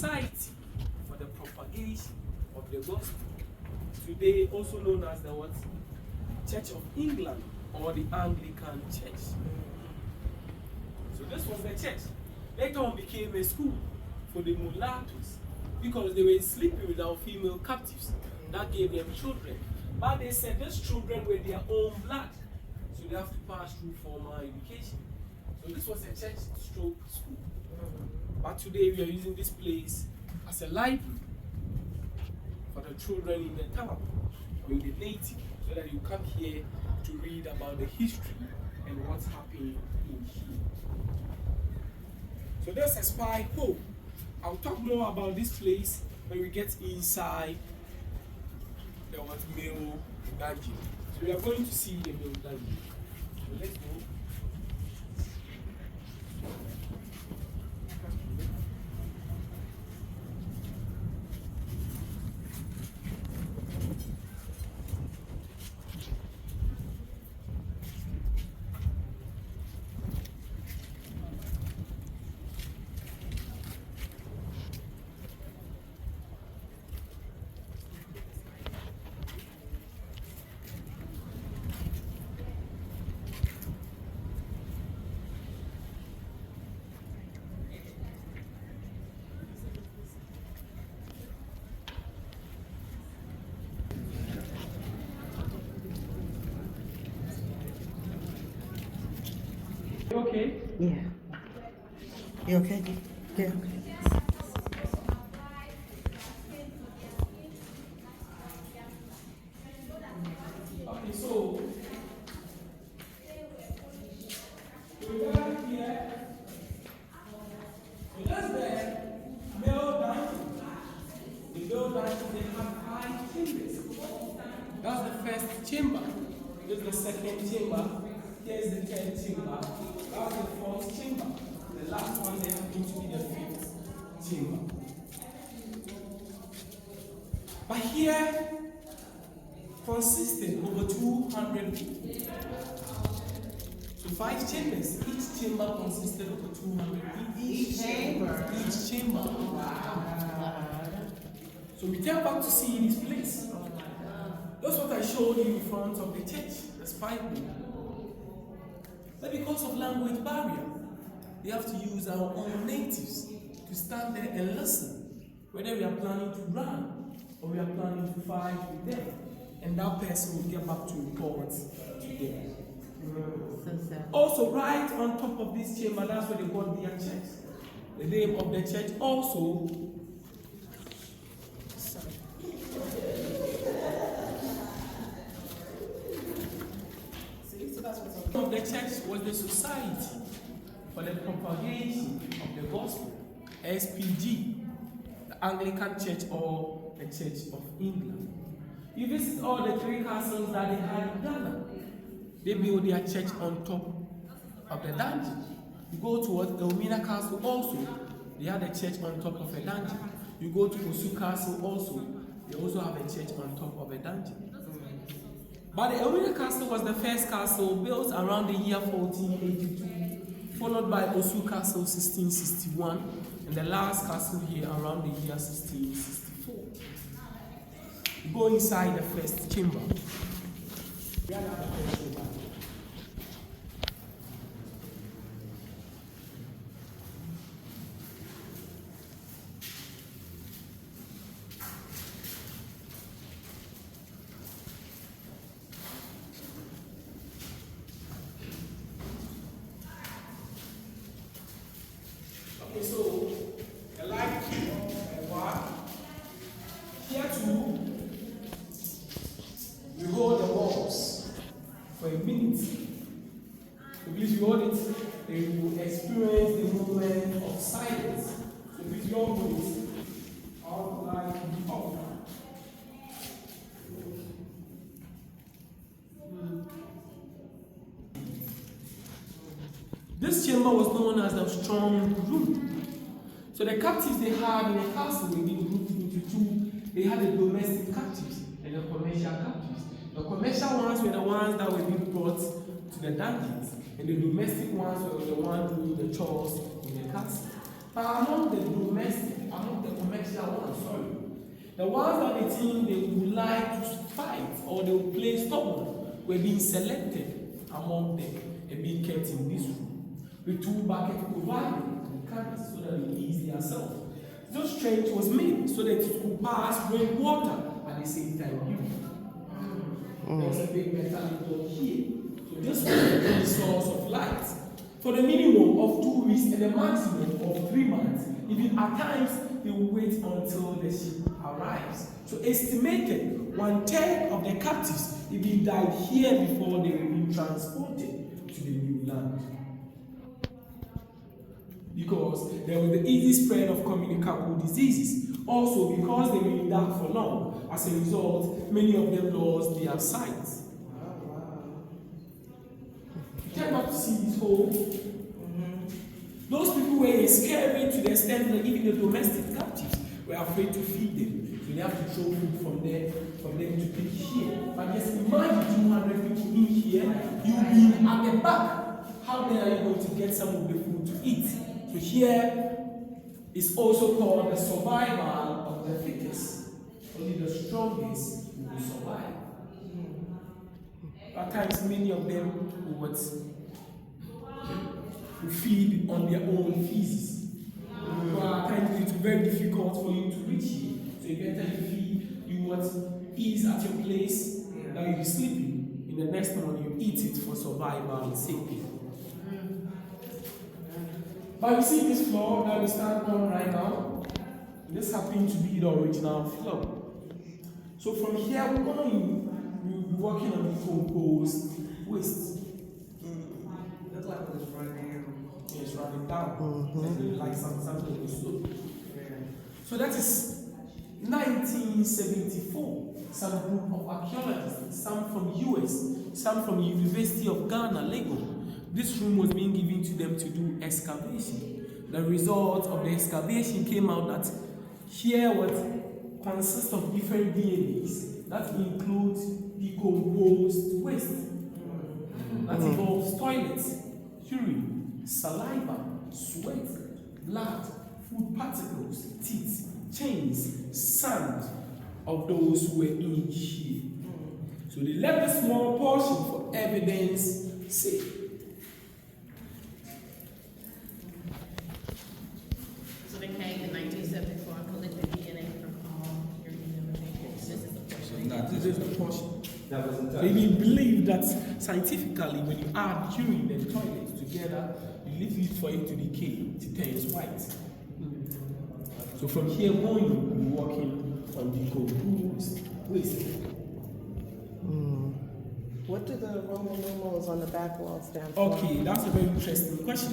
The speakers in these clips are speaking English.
Society for the Propagation of the Gospel, today also known as the what? Church of England or the Anglican Church. So this was the church. Later on became a school for the mulattoes because they were sleeping with our female captives. That gave them children. But they said these children were their own blood, so they have to pass through formal education. So this was a church stroke school. But today we are using this place as a library for the children in the town, with the native, so that you come here to read about the history and what's happening in here. So there's a spy hole. I'll talk more about this place when we get inside the male dungeon. So we are going to see the male dungeon. So let's go. You okay? Yeah. You okay? Yeah. Okay, so we got here. So that's the male dungeon. The male dungeon, they have 5 chambers. That's the first chamber. This is the second chamber. Here's the third chamber. That's the fourth chamber. The last one then is going to be the 5th chamber. But here consisted over 200 people. So 5 chambers. Each chamber consisted of over 200 people. Each chamber. Each chamber. So we turn back to see this place. That's what I showed you in front of the church, the spy hole. But because of language barrier, we have to use our own natives to stand there and listen, whether we are planning to run or we are planning to fight with them. And that person will get back to report to them. Also, right on top of this chamber, that's where they got their church. The name of the church also. Of the church was the Society for the Propagation of the Gospel, SPG, the Anglican Church or the Church of England. You visit all the 3 castles that they had in Ghana. They built their church on top of the dungeon. You go to Elmina Castle also, they had a church on top of a dungeon. You go to Osu Castle also, they also have a church on top of a dungeon. But the Elmina Castle was the first castle built around the year 1482, followed by Osu Castle 1661, and the last castle here around the year 1664. You go inside the first chamber. Okay, so the light one. Here too, you hold the walls for a minute. So please you hold it, then you experience the moment of silence. So please you all hold it. All light off. This chamber was known as the strong room. So the captives they had in the castle were being grouped into 2. They had the domestic captives and the commercial captives. The commercial ones were the ones that were being brought to the dungeons, and the domestic ones were the ones doing the chores in the castle. But among the domestic, among the The ones that they think they would like to fight or they would play stubborn were being selected among them and being kept in this room with 2 buckets provided and carried so that they ease themselves. This trench was made so that it could pass rainwater at the same time. There's a big metallic door here. So this was the source of light. For the minimum of 2 weeks and a maximum of 3 months, even at times they will wait until the ship arrives. So estimated 1/3 of the captives even died here before they were being transported to the new land. Because there was the easy spread of communicable diseases. Also, because they were in dark for long, as a result, many of them lost their sight. You came back to see this whole. Those people were scary to the extent that even the domestic captives were afraid to feed them. So they have to throw food from there for them to pick here. But just imagine 200 people in here, you being at the back. How then are you going to get some of the food to eat? So here is also called the survival of the fittest. Only the strongest will survive. At times, many of them will feed on their own feces. At times, it's very difficult for you to reach here. So you better feed, you ease at your place, that you'll be sleeping. In the next morning, you eat it for survival and safety. But you see this floor that we stand on right now, this happens to be the original floor. So from here we'll be working on decomposed waste. Looks like it was running. Yeah, it's running down. Like something on the slope. So that is 1974. Some group of archaeologists, some from US, some from University of Ghana, Lagos. This room was being given to them to do excavation. The result of the excavation came out that here consists of different DNAs that includes decomposed waste. That involves toilets, urine, saliva, sweat, blood, food particles, teeth, chains, sand of those who were in here. So they left a small portion for evidence sake. So they came in 1974 and collected DNA from all your DNA. This is the portion. This is the portion. That was They didn't believe that scientifically, when you add urine and toilet together, you leave it for it to decay, it turns white. So from here going, we're working on decomposed waste. What do the Roman numerals on the back wall stand for? Okay, that's a very interesting question.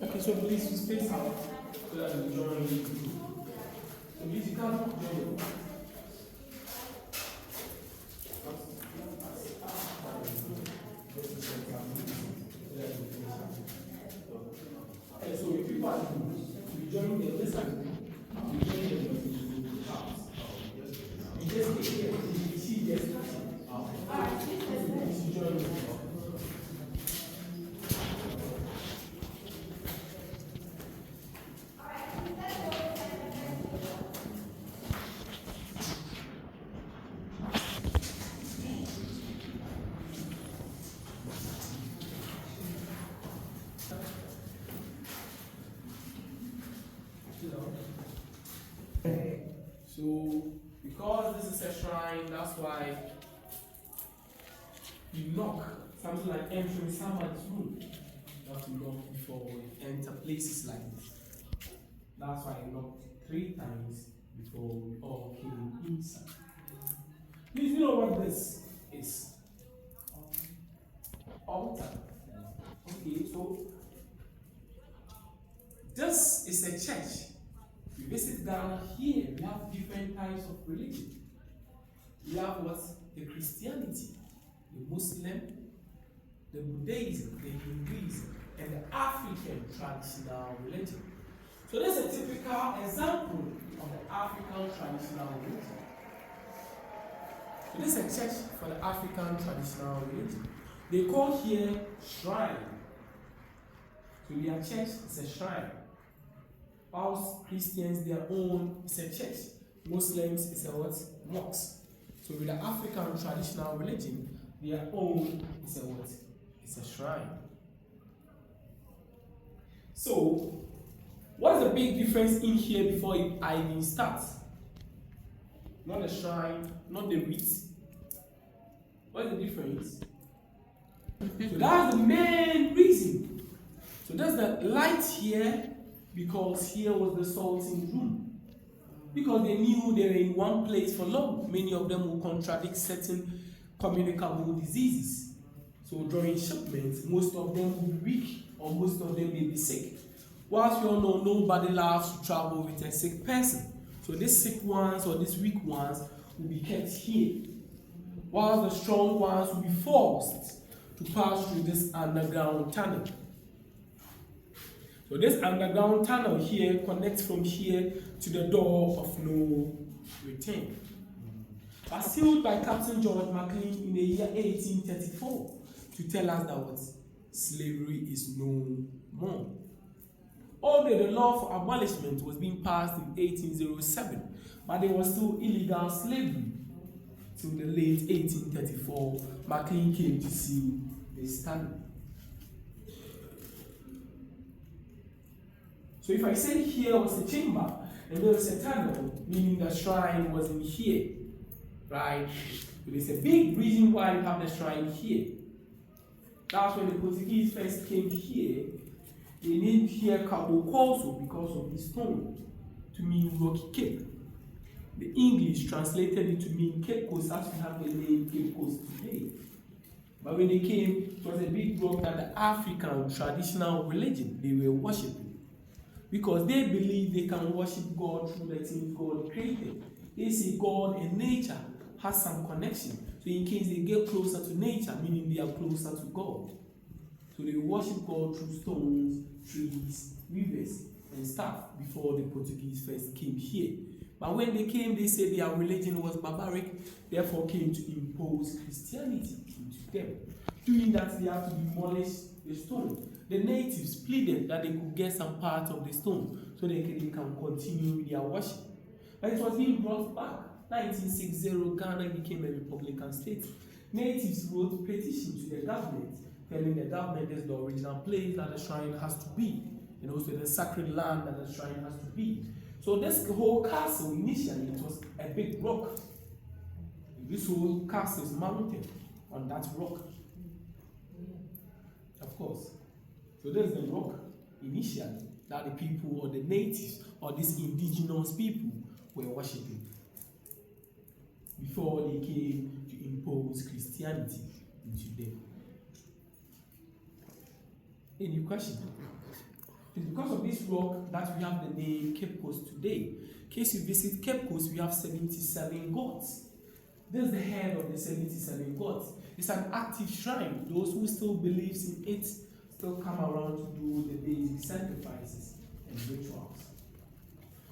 Okay, so please you space out so that we join. So please you can't join. Okay, so if people are we join them, listen, we join them to the house. You just get here, you see just you join them. So, because this is a shrine, that's why you knock, something like entering somebody's room. You have to knock before you enter places like this. That's why I knocked 3 times before we all came inside. Please, you know what this is? Altar. Okay, so this is a church. You visit Ghana, here we have different types of religion. We have what? The Christianity, the Muslim, the Buddhism, the Hinduism, and the African traditional religion. So So that's a typical example of the African traditional religion. So this is a church for the African traditional religion. They call here shrine. So their church is a shrine. Whilst Christians, their own is a church. Muslims is a what? Mosque. So with the African traditional religion, their own is a what? It's a shrine. So, what's the big difference in here before I even start? Not the shrine, not the rites. What's the difference? So that's the main reason. So that's the light here, because here was the salting room. Because they knew they were in one place for long. Many of them will contradict certain communicable diseases. So during shipments, most of them will be weak, or most of them may be sick. Whilst we all know nobody loves to travel with a sick person. So these sick ones or these weak ones will be kept here. While the strong ones will be forced to pass through this underground tunnel. So this underground tunnel here connects from here to the door of no return. Was sealed by Captain George McLean in the year 1834 to tell us that what slavery is no more. Although the law for abolishment was being passed in 1807, but there was still illegal slavery till the late 1834. McLean came to seal this tunnel. So if I say here was a chamber and there was a tunnel, meaning the shrine was in here, right? But there's a big reason why you have the shrine here. That's when the Portuguese first came here. They named here Cabo Corso because of this stone to mean Rocky Cape. The English translated it to mean Cape Coast, as we have the name Cape Coast today. But when they came, it was a big rock that the African traditional religion they were worshipping. Because they believe they can worship God through the things God created. They say God and nature has some connection. So in case they get closer to nature, meaning they are closer to God. So they worship God through stones, trees, rivers, and stuff before the Portuguese first came here. But when they came, they said their religion was barbaric, therefore came to impose Christianity into them. Doing that, they had to demolish the stone. The natives pleaded that they could get some part of the stone so they can continue with their worship. But it was being brought back. 1960, Ghana became a republican state. Natives wrote petition to the government, telling the government this is the original place that the shrine has to be, and also the sacred land that the shrine has to be. So this whole castle, initially, it was a big rock. This whole castle is mounted on that rock. Of course. So there's the rock, initially, that the people or the natives or these indigenous people were worshipping before they came to impose Christianity into them. Any question? It's because of this rock that we have the name Cape Coast today. In case you visit Cape Coast, we have 77 gods. This is the head of the 77 gods. It's an active shrine. Those who still believe in it still come around to do the basic sacrifices and rituals.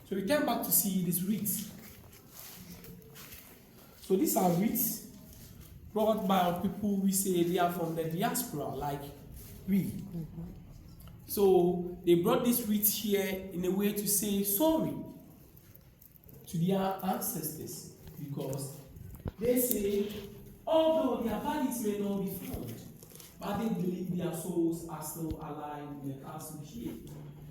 So we came back to see these rites. So these are rites brought by people we say they are from the diaspora, like we. So they brought this rites here in a way to say sorry to their ancestors, because they say, although their bodies may not be found, but they believe their souls are still alive in the castle here.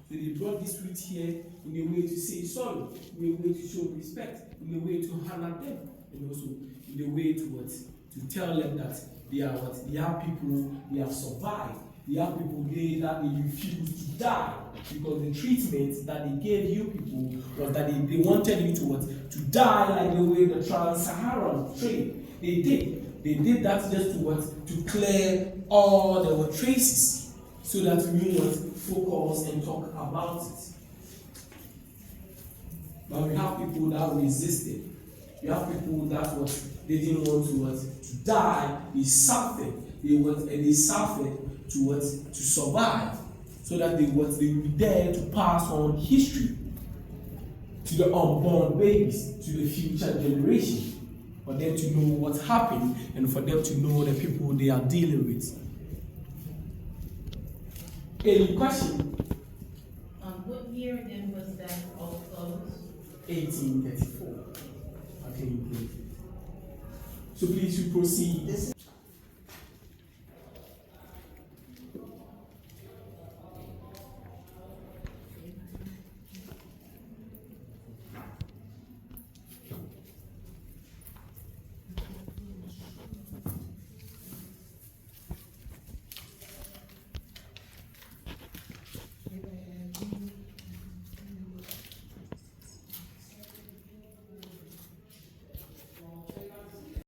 So they brought this rite here in a way to say sorry, in a way to show respect, in a way to honor them, and also in a way to what? To tell them that they are what? They are people, they have survived. They are people that they refused to die, because the treatment that they gave you people was that they wanted you to what? To die like the way the Trans-Saharan trade. They did that just to what? To clear all the traces, so that we would focus and talk about it. But we have people that resisted. We have people that what? They didn't want to what? To die. They suffered. They suffered to what? To survive. so that they will be there to pass on history to the unborn babies, to the future generation, for them to know what happened and for them to know the people they are dealing with. Any question? What year then was that all closed? 1834. I think. So please, you proceed.